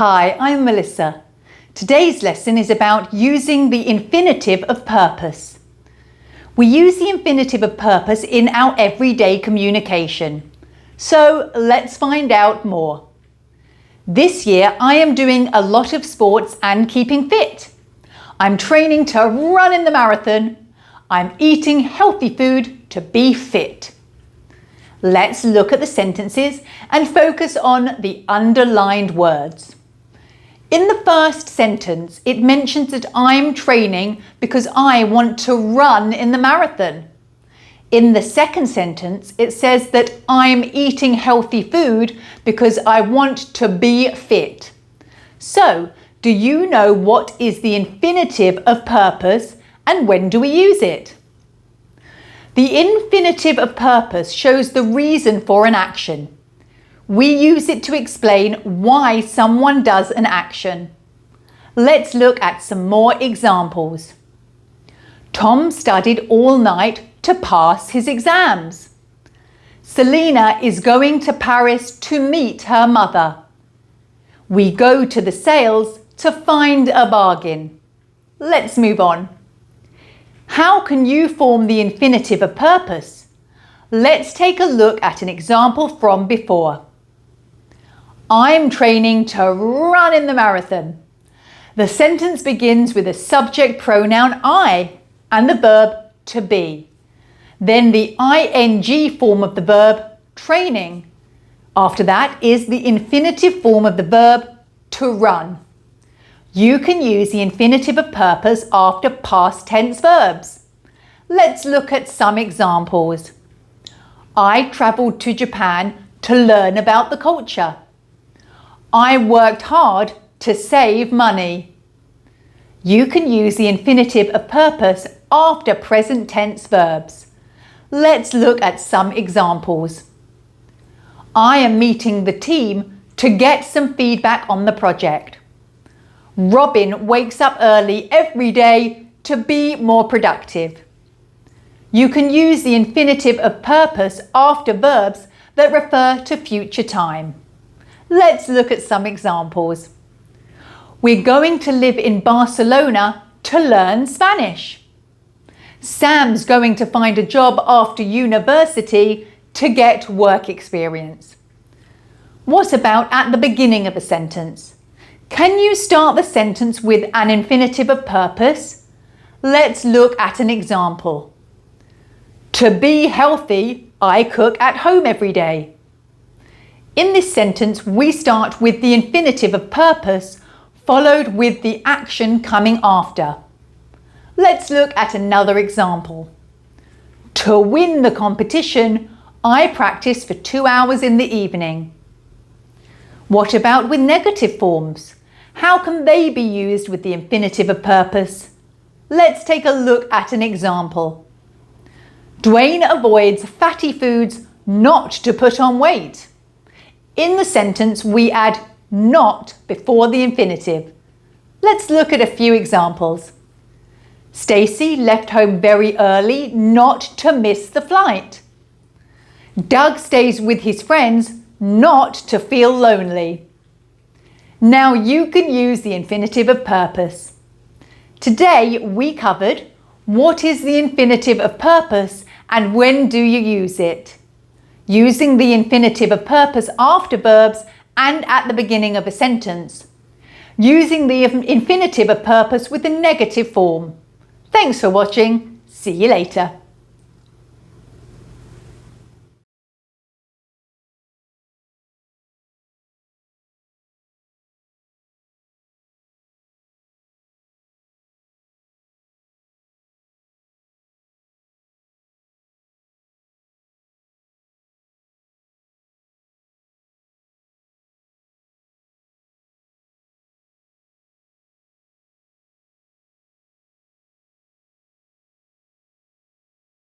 Hi, I'm Melissa. Today's lesson is about using the infinitive of purpose. We use the infinitive of purpose in our everyday communication. So let's find out more. This year I am doing a lot of sports and keeping fit. I'm training to run in the marathon. I'm eating healthy food to be fit. Let's look at the sentences and focus on the underlined words. In the first sentence, it mentions that I'm training because I want to run in the marathon. In the second sentence, it says that I'm eating healthy food because I want to be fit. So, do you know what is the infinitive of purpose and when do we use it? The infinitive of purpose shows the reason for an action. We use it to explain why someone does an action. Let's look at some more examples. Tom studied all night to pass his exams. Selena is going to Paris to meet her mother. We go to the sales to find a bargain. Let's move on. How can you form the infinitive of purpose? Let's take a look at an example from before. I'm training to run in the marathon. The sentence begins with a subject pronoun I and the verb to be. Then the ing form of the verb training. After that is the infinitive form of the verb to run. You can use the infinitive of purpose after past tense verbs. Let's look at some examples. I travelled to Japan to learn about the culture. I worked hard to save money. You can use the infinitive of purpose after present tense verbs. Let's look at some examples. I am meeting the team to get some feedback on the project. Robin wakes up early every day to be more productive. You can use the infinitive of purpose after verbs that refer to future time. Let's look at some examples. We're going to live in Barcelona to learn Spanish. Sam's going to find a job after university to get work experience. What about at the beginning of a sentence? Can you start the sentence with an infinitive of purpose? Let's look at an example. To be healthy, I cook at home every day. In this sentence, we start with the infinitive of purpose, followed with the action coming after. Let's look at another example. To win the competition, I practice for 2 hours in the evening. What about with negative forms? How can they be used with the infinitive of purpose? Let's take a look at an example. Dwayne avoids fatty foods not to put on weight. In the sentence, we add not before the infinitive. Let's look at a few examples. Stacy left home very early not to miss the flight. Doug stays with his friends not to feel lonely. Now you can use the infinitive of purpose. Today we covered what is the infinitive of purpose and when do you use it? Using the infinitive of purpose after verbs and at the beginning of a sentence. Using the infinitive of purpose with the negative form. Thanks for watching. See you later.